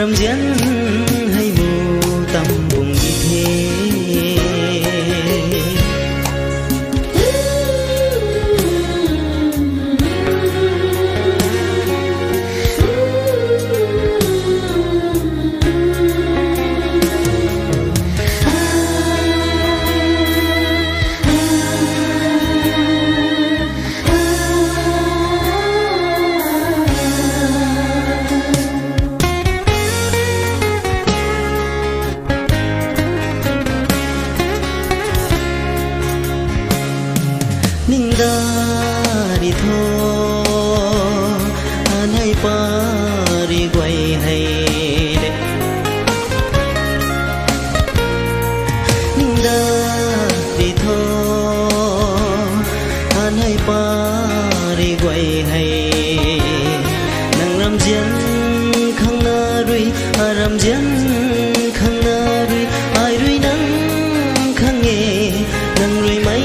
rằm diễn hay mù tâm vùng như thế. Dari tho anai pari guai hai de dari tho anai pari guai hai nang ram jian khang na rui ram jian khang na rui ai rui nang khang nge nang rui mai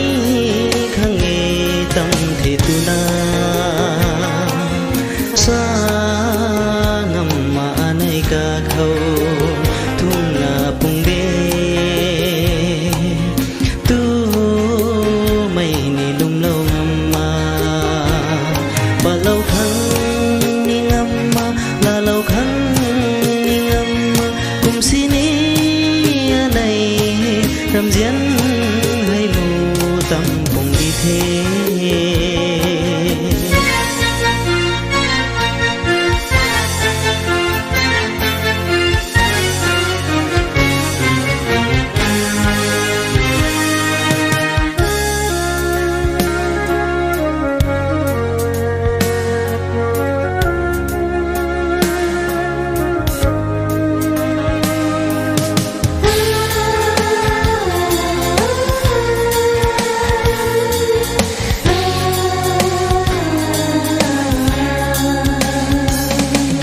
tâm thì tu na sa ngầm mà nay ca khâu thung là bung đê tu mày ni lung lâu ngầm mà bà lâu khăn ni ngầm mà là lâu khăn ni ngầm mà cùng xin ý này rằm diễn hay mù tâm cùng đi thế.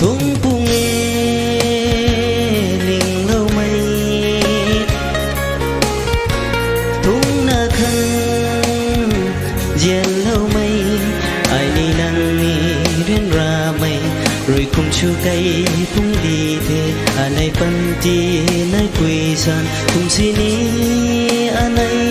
Tung pung linh lâu mây tung na khăn diên lâu mây ai ni nang ni đến ra mây rồi cùng chu cây phung đi thế anh ấy pan ti nay quỳ san cùng xin ni anh ấy